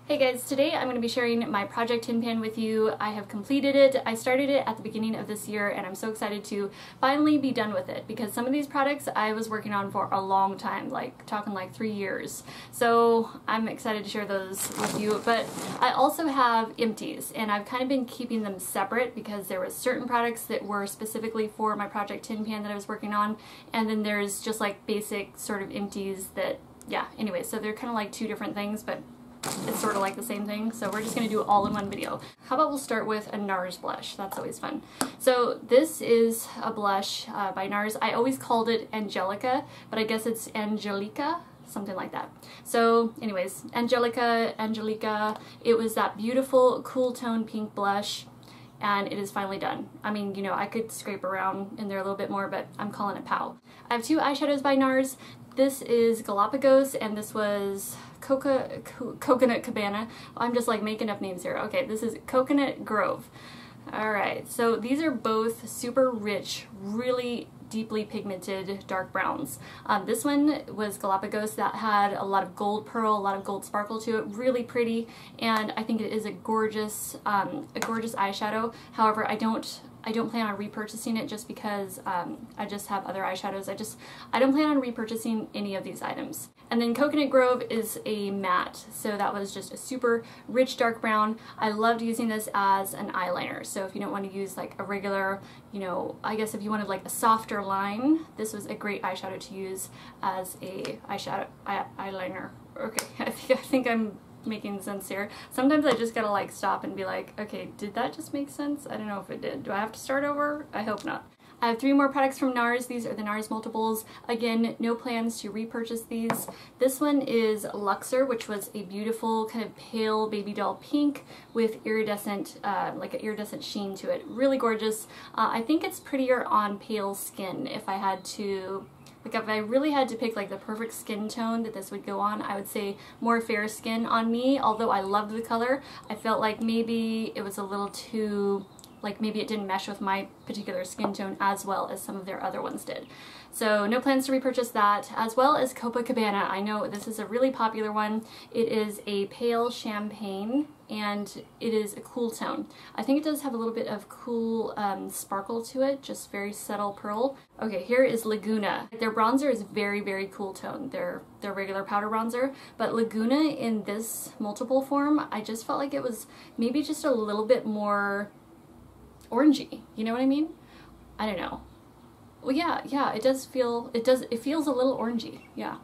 Hey guys, today I'm going to be sharing my project tin pan with you. I have completed it. I started it at the beginning of this year and I'm so excited to finally be done with it because some of these products I was working on for a long time, talking like 3 years. So I'm excited to share those with you. But I also have empties and I've kind of been keeping them separate because there were certain products that were specifically for my project tin pan that I was working on, and then there's just like basic sort of empties that, yeah, anyway, so they're kind of like two different things, but it's sort of like the same thing, so we're just going to do it all in one video. How about we'll start with a NARS blush. That's always fun. So this is a blush by NARS. I always called it Angelika, but I guess it's Angelika, something like that. So anyways, Angelika, it was that beautiful cool tone pink blush, and it is finally done. I mean, you know, I could scrape around in there a little bit more, but I'm calling it Pout. I have two eyeshadows by NARS. This is Galapagos, and this was Coconut Cabana. I'm just like making up names here. Okay, this is Coconut Grove. Alright, so these are both super rich, really deeply pigmented dark browns. This one was Galapagos, that had a lot of gold pearl, a lot of gold sparkle to it, really pretty, and I think it is a gorgeous eyeshadow. However, I don't plan on repurchasing it just because I just have other eyeshadows. I don't plan on repurchasing any of these items. And then Coconut Grove is a matte, so that was just a super rich dark brown. I loved using this as an eyeliner, so if you don't want to use like a regular, you know, I guess if you wanted like a softer line, this was a great eyeshadow to use as a eyeliner. Okay, I think I'm making sense here. Sometimes I just gotta like stop and be like, okay, did that just make sense? I don't know if it did. Do I have to start over? I hope not. I have 3 more products from NARS. These are the NARS multiples. Again, no plans to repurchase these. This one is Luxor, which was a beautiful kind of pale baby doll pink with iridescent, like an iridescent sheen to it. Really gorgeous. I think it's prettier on pale skin. If I had to, like if I really had to pick like the perfect skin tone that this would go on, I would say more fair skin on me. Although I loved the color, I felt like maybe it was a little too, like maybe it didn't mesh with my particular skin tone as well as some of their other ones did. So no plans to repurchase that, as well as Copacabana. I know this is a really popular one. It is a pale champagne and it is a cool tone. I think it does have a little bit of cool sparkle to it, just very subtle pearl. Okay, here is Laguna. Their bronzer is very, very cool tone. Their regular powder bronzer, but Laguna in this multiple form, I just felt like it was maybe just a little bit more orangey, you know what I mean? I don't know. Well, yeah, it feels a little orangey, yeah.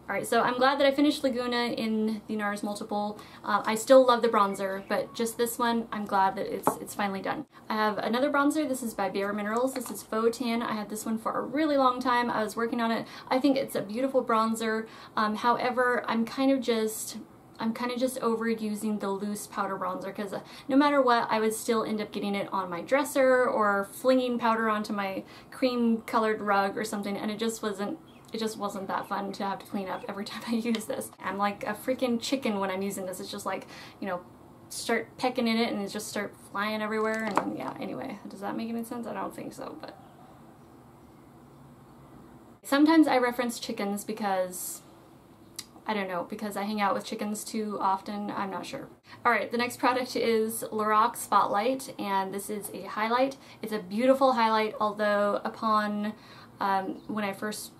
Alright, so I'm glad that I finished Laguna in the NARS multiple. I still love the bronzer, but just this one, I'm glad that it's finally done. I have another bronzer. This is by bareMinerals. This is Faux Tan. I had this one for a really long time. I was working on it. I think it's a beautiful bronzer. However, I'm kind of just overusing the loose powder bronzer because no matter what, I would still end up getting it on my dresser or flinging powder onto my cream colored rug or something, and it just wasn't that fun to have to clean up every time I use this. I'm like a freaking chicken when I'm using this. It's just like, you know, start pecking in it and it just start flying everywhere, and yeah, anyway, does that make any sense? I don't think so, but sometimes I reference chickens because I don't know, because I hang out with chickens too often, I'm not sure. Alright, the next product is LORAC Spotlight, and this is a highlight. It's a beautiful highlight, although upon when I first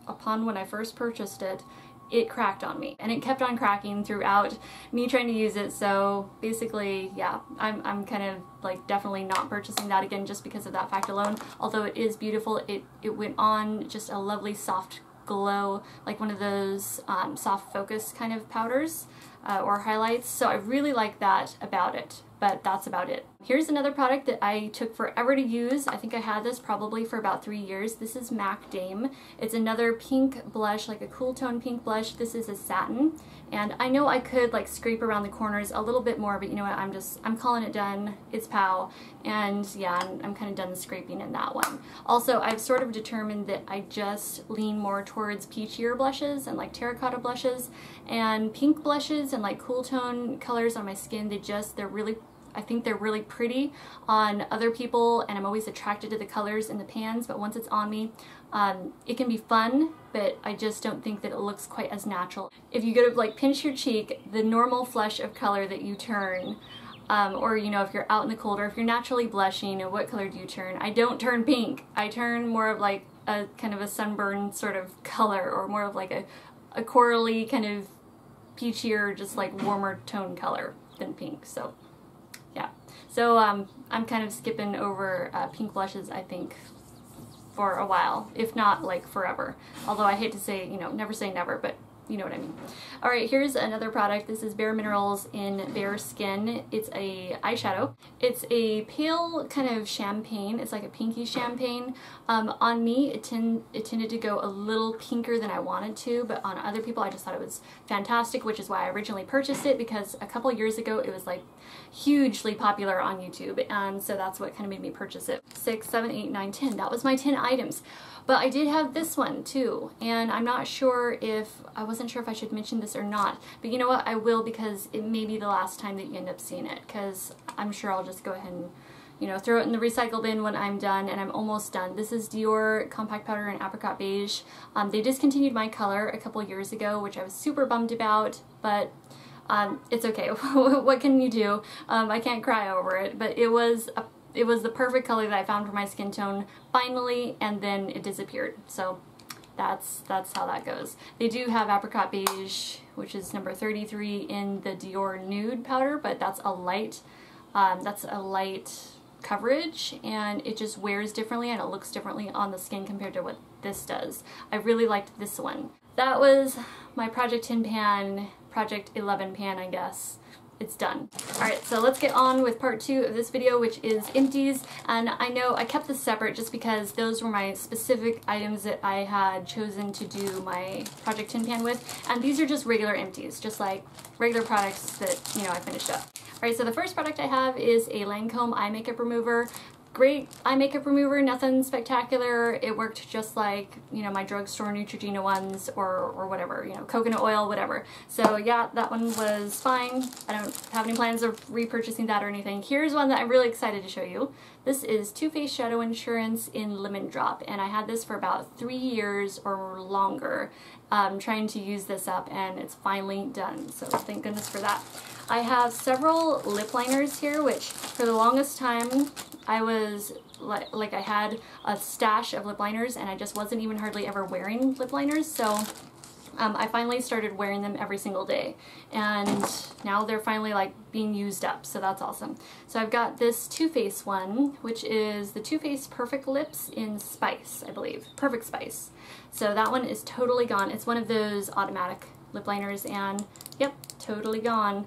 purchased it, it cracked on me. And it kept on cracking throughout me trying to use it, so basically, yeah, I'm kind of like definitely not purchasing that again just because of that fact alone. Although it is beautiful, it went on just a lovely soft glow, like one of those soft focus kind of powders or highlights, so I really like that about it, but that's about it. Here's another product that I took forever to use. I think I had this probably for about 3 years. This is MAC Dame. It's another pink blush, like a cool tone pink blush. This is a satin, and I know I could like scrape around the corners a little bit more, but you know what, I'm calling it done. It's POW, and yeah, I'm kind of done scraping in that one. Also, I've sort of determined that I just lean more towards peachier blushes and like terracotta blushes, and pink blushes and like cool tone colors on my skin, they're really I think they're really pretty on other people, and I'm always attracted to the colors in the pans, but once it's on me, it can be fun, but I just don't think that it looks quite as natural. If you go to like pinch your cheek, the normal flush of color that you turn, or you know, if you're out in the cold, or if you're naturally blushing, what color do you turn? I don't turn pink. I turn more of like a kind of a sunburn sort of color, or more of like a corally kind of peachier, just like warmer tone color than pink. So yeah, so I'm kind of skipping over pink blushes, I think, for a while, if not like forever. Although I hate to say, you know, never say never, but you know what I mean. Alright, here's another product. This is bareMinerals in Bare Skin. It's a eyeshadow. It's a pale kind of champagne. It's like a pinky champagne. On me, it tended to go a little pinker than I wanted to, but on other people I just thought it was fantastic, which is why I originally purchased it, because a couple years ago it was like hugely popular on YouTube, and so that's what kind of made me purchase it. 6, 7, 8, 9, 10. That was my 10 items. But I did have this one too, and I'm not sure if, I wasn't sure if I should mention this or not, but you know what, I will, because it may be the last time that you end up seeing it, because I'm sure I'll just go ahead and, you know, throw it in the recycle bin when I'm done, and I'm almost done. This is Dior Compact Powder in Apricot Beige. They discontinued my color a couple years ago, which I was super bummed about, but it's okay. What can you do? I can't cry over it, but it was the perfect color that I found for my skin tone finally, and then it disappeared. So that's how that goes. They do have Apricot Beige, which is number 33 in the Dior Nude powder, but that's a light coverage, and it just wears differently and it looks differently on the skin compared to what this does. I really liked this one. That was my Project 10 pan, Project 11 pan, I guess. It's done. Alright, so let's get on with part 2 of this video, which is Empties. And I know I kept this separate just because those were my specific items that I had chosen to do my Project 10 pan with. And these are just regular Empties, just like regular products that, you know, I finished up. Alright, so the first product I have is a Lancome eye makeup remover. Great eye makeup remover, nothing spectacular. It worked just like, you know, my drugstore Neutrogena ones, or whatever, you know, coconut oil, whatever. So yeah, that one was fine. I don't have any plans of repurchasing that or anything. Here's one that I'm really excited to show you. This is Too Faced Shadow Insurance in Lemon Drop, and I had this for about 3 years or longer, trying to use this up, and it's finally done. So thank goodness for that. I have several lip liners here, which for the longest time I was like I had a stash of lip liners, and I just wasn't even hardly ever wearing lip liners. So I finally started wearing them every single day, and now they're finally like being used up, so that's awesome. So I've got this Too Faced one, which is the Too Faced Perfect Lips in Spice, I believe. Perfect Spice. So that one is totally gone. It's one of those automatic lip liners, and yep, totally gone.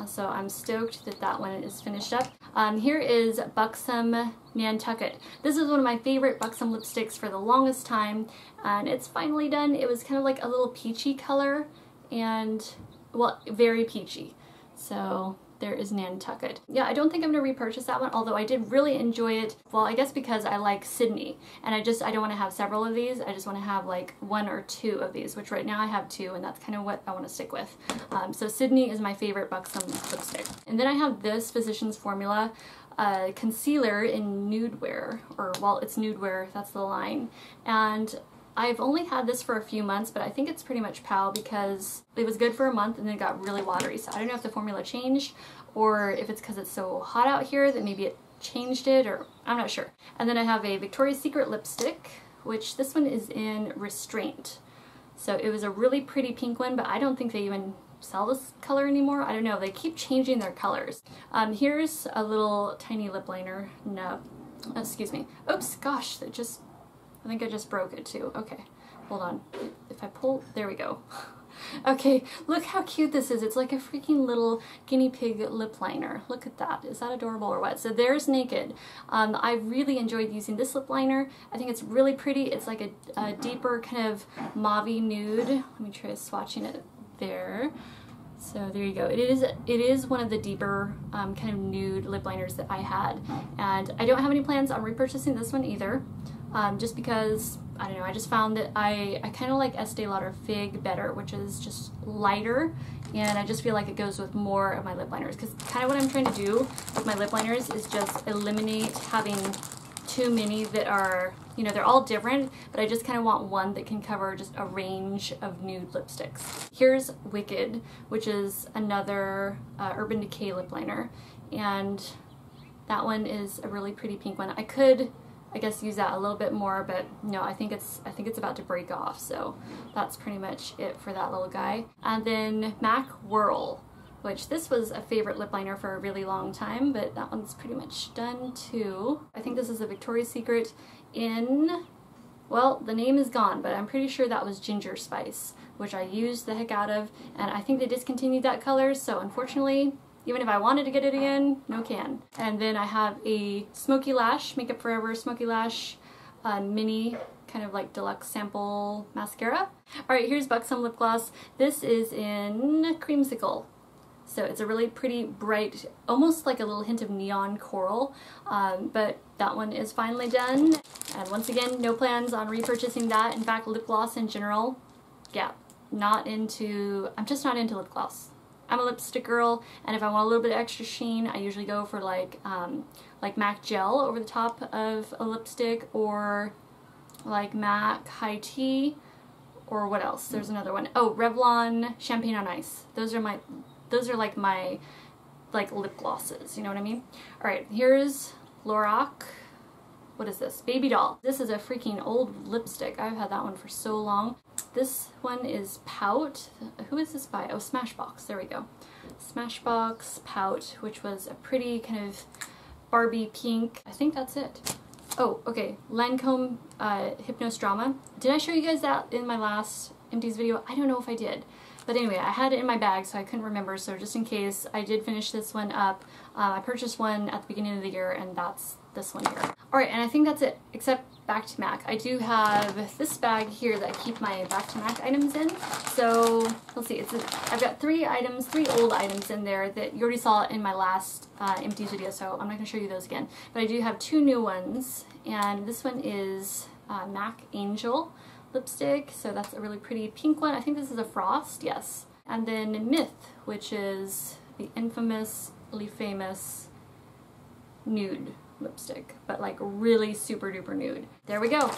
So I'm stoked that that one is finished up. Here is Buxom Nantucket. This is one of my favorite Buxom lipsticks for the longest time, and it's finally done. It was kind of like a little peachy color, and, well, very peachy. So there is Nantucket. Yeah, I don't think I'm going to repurchase that one, although I did really enjoy it. Well, I guess because I like Sydney, and I don't want to have several of these. I just want to have like 1 or 2 of these, which right now I have 2, and that's kind of what I want to stick with. So Sydney is my favorite Buxom lipstick. And then I have this Physicians Formula concealer in Nude Wear, or, well, it's Nude Wear, that's the line. And I've only had this for a few months, but I think it's pretty much POW because it was good for a month and then it got really watery. So I don't know if the formula changed, or if it's because it's so hot out here that maybe it changed it, or I'm not sure. And then I have a Victoria's Secret lipstick, which this one is in Restraint. So it was a really pretty pink one, but I don't think they even sell this color anymore. I don't know, they keep changing their colors. Here's a little tiny lip liner. No, excuse me. Oops, gosh, I think I just broke it too. Okay, hold on. If I pull, there we go. Okay, look how cute this is. It's like a freaking little guinea pig lip liner. Look at that. Is that adorable or what? So there's Naked. I really enjoyed using this lip liner. I think it's really pretty. It's like a deeper kind of mauve-y nude. Let me try swatching it there. So there you go. It is one of the deeper kind of nude lip liners that I had, and I don't have any plans on repurchasing this one either. Just because I don't know, I just found that I kind of like Estee Lauder Fig better, which is just lighter, and I just feel like it goes with more of my lip liners, because kind of what I'm trying to do with my lip liners is just eliminate having too many that are, you know, they're all different, but I just kind of want one that can cover just a range of nude lipsticks. Here's Wicked, which is another Urban Decay lip liner, and that one is a really pretty pink one. I could, I guess, use that a little bit more, but no, I think it's about to break off, so that's pretty much it for that little guy. And then MAC Whirl, which this was a favorite lip liner for a really long time, but that one's pretty much done too. I think this is a Victoria's Secret in, well, the name is gone, but I'm pretty sure that was Ginger Spice, which I used the heck out of, and I think they discontinued that color, so unfortunately, even if I wanted to get it again, no can. And then I have a Smokey Lash, Makeup Forever Smokey Lash mini, kind of like deluxe sample mascara. Alright, here's Buxom lip gloss. This is in Creamsicle. So it's a really pretty bright, almost like a little hint of neon coral, but that one is finally done. And once again, no plans on repurchasing that. In fact, lip gloss in general, yeah, I'm just not into lip gloss. I'm a lipstick girl, and if I want a little bit of extra sheen, I usually go for like MAC Gel over the top of a lipstick, or like MAC High Tea, or what else? There's another one. Oh, Revlon Champagne on Ice. Those are like my lip glosses, you know what I mean? Alright, here's LORAC, what is this? Babydoll. This is a freaking old lipstick. I've had that one for so long. This one is Pout. Who is this by? Oh, Smashbox. There we go. Smashbox Pout, which was a pretty kind of Barbie pink. I think that's it. Oh, okay. Lancome Hypnose Drama. Did I show you guys that in my last Empties video? I don't know if I did. But anyway, I had it in my bag, so I couldn't remember, so just in case, I did finish this one up. I purchased one at the beginning of the year, and that's this one here. Alright, and I think that's it, except back to MAC. I do have this bag here that I keep my back to MAC items in. So, let's see, I've got three old items in there that you already saw in my last Empties video, so I'm not going to show you those again. But I do have two new ones, and this one is MAC Angel lipstick, so that's a really pretty pink one. I think this is a Frost, yes. And then MUFE, which is the infamously famous nude lipstick, but like really super duper nude. There we go.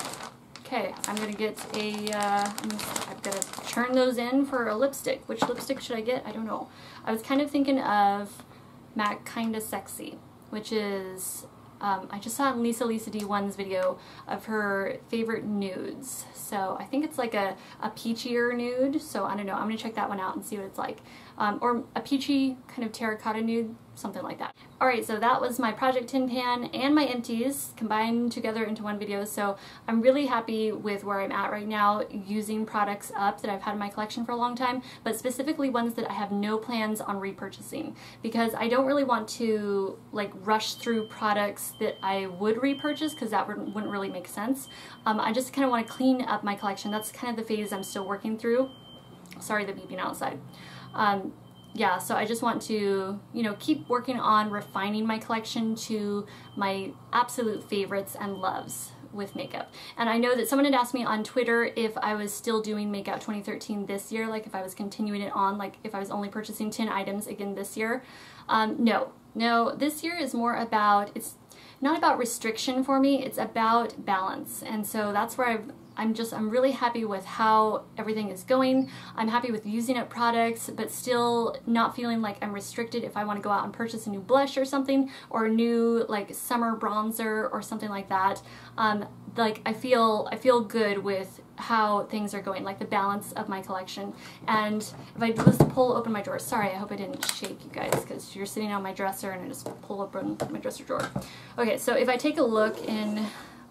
Okay, I'm gonna get I've gotta turn those in for a lipstick. Which lipstick should I get? I don't know. I was kind of thinking of MAC Kinda Sexy, which is I just saw in Lisa D1's video of her favorite nudes. So I think it's like a peachier nude. So I don't know. I'm going to check that one out and see what it's like. Or a peachy kind of terracotta nude, something like that. Alright, so that was my project tin pan and my empties combined together into one video. So I'm really happy with where I'm at right now, using products up that I've had in my collection for a long time, but specifically ones that I have no plans on repurchasing, because I don't really want to like rush through products that I would repurchase, because that wouldn't really make sense. I just kind of want to clean up my collection. That's kind of the phase I'm still working through. Sorry, the beeping outside. Yeah, so I just want to, you know, keep working on refining my collection to my absolute favorites and loves with makeup. And I know that someone had asked me on Twitter if I was still doing Makeup 2013 this year, like if I was continuing it on, like if I was only purchasing 10 items again this year. No, this year is more about, it's not about restriction for me, it's about balance. And so that's where I'm really happy with how everything is going. I'm happy with using up products, but still not feeling like I'm restricted if I want to go out and purchase a new blush or something, or a new like summer bronzer or something like that. Like I feel good with how things are going, like the balance of my collection. And if I was to pull open my drawer, sorry, I hope I didn't shake you guys, because you're sitting on my dresser and I just pull open my dresser drawer. Okay, so if I take a look in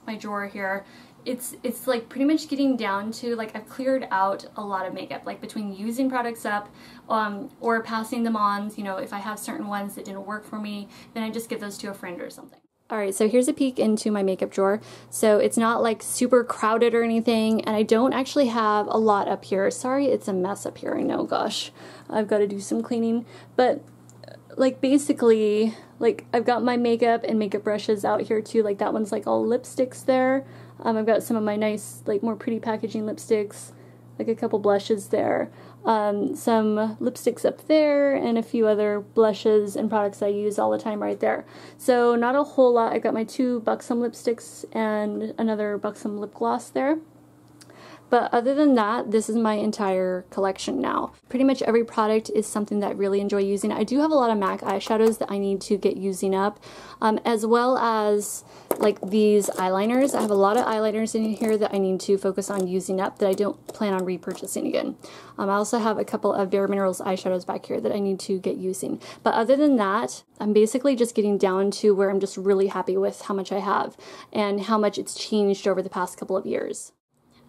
my drawer here, it's like pretty much getting down to like I've cleared out a lot of makeup, like between using products up or passing them on. You know, if I have certain ones that didn't work for me, then I just give those to a friend or something. Alright, so here's a peek into my makeup drawer. So it's not like super crowded or anything, and I don't actually have a lot up here. Sorry, it's a mess up here, I know, gosh. I've got to do some cleaning. But like basically, like I've got my makeup and makeup brushes out here too. Like that one's like all lipsticks there. I've got some of my nice, like, more pretty packaging lipsticks, like a couple blushes there. Some lipsticks up there, and a few other blushes and products I use all the time right there. So not a whole lot. I've got my 2 Buxom lipsticks and another Buxom lip gloss there. But other than that, this is my entire collection now. Pretty much every product is something that I really enjoy using. I do have a lot of MAC eyeshadows that I need to get using up, as well as like these eyeliners. I have a lot of eyeliners in here that I need to focus on using up that I don't plan on repurchasing again. I also have a couple of bareMinerals eyeshadows back here that I need to get using. But other than that, I'm basically just getting down to where I'm just really happy with how much I have and how much it's changed over the past couple of years.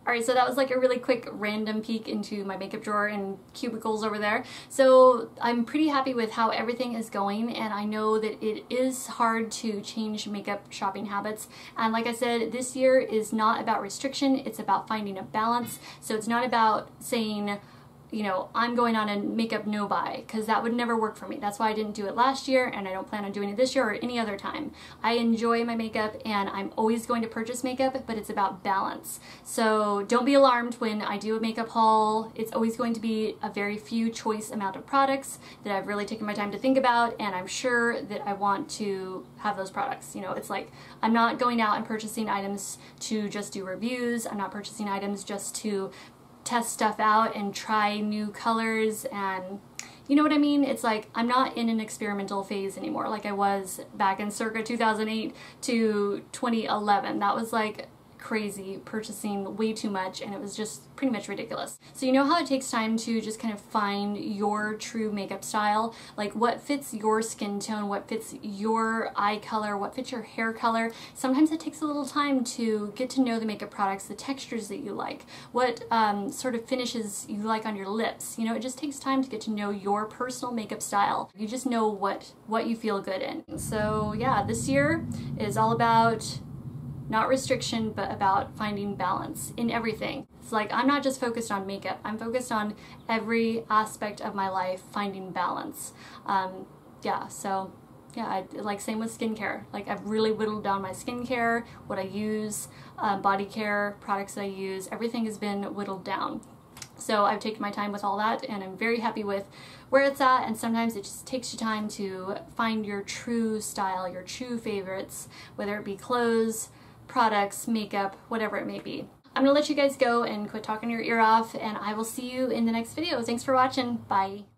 Alright, so that was like a really quick random peek into my makeup drawer and cubicles over there. So I'm pretty happy with how everything is going, and I know that it is hard to change makeup shopping habits. And like I said, this year is not about restriction, it's about finding a balance. So it's not about saying, you know, I'm going on a makeup no buy, because that would never work for me. That's why I didn't do it last year, and I don't plan on doing it this year or any other time. I enjoy my makeup, and I'm always going to purchase makeup, but it's about balance. So don't be alarmed when I do a makeup haul. It's always going to be a very few choice amount of products that I've really taken my time to think about, and I'm sure that I want to have those products. You know, it's like I'm not going out and purchasing items to just do reviews. I'm not purchasing items just to test stuff out and try new colors, and you know what I mean? It's like I'm not in an experimental phase anymore like I was back in circa 2008 to 2011. That was like crazy, purchasing way too much, and it was just pretty much ridiculous. So you know how it takes time to just kind of find your true makeup style, like what fits your skin tone, what fits your eye color, what fits your hair color. Sometimes it takes a little time to get to know the makeup products, the textures that you like, what sort of finishes you like on your lips. You know, it just takes time to get to know your personal makeup style. You just know what you feel good in. So yeah, this year is all about not restriction, but about finding balance in everything. It's like I'm not just focused on makeup, I'm focused on every aspect of my life, finding balance. Yeah, so yeah, like same with skincare. Like I've really whittled down my skincare, what I use, body care, products that I use, everything has been whittled down. So I've taken my time with all that, and I'm very happy with where it's at, and sometimes it just takes you time to find your true style, your true favorites, whether it be clothes, products, makeup, whatever it may be. I'm gonna let you guys go and quit talking your ear off, and I will see you in the next video. Thanks for watching. Bye.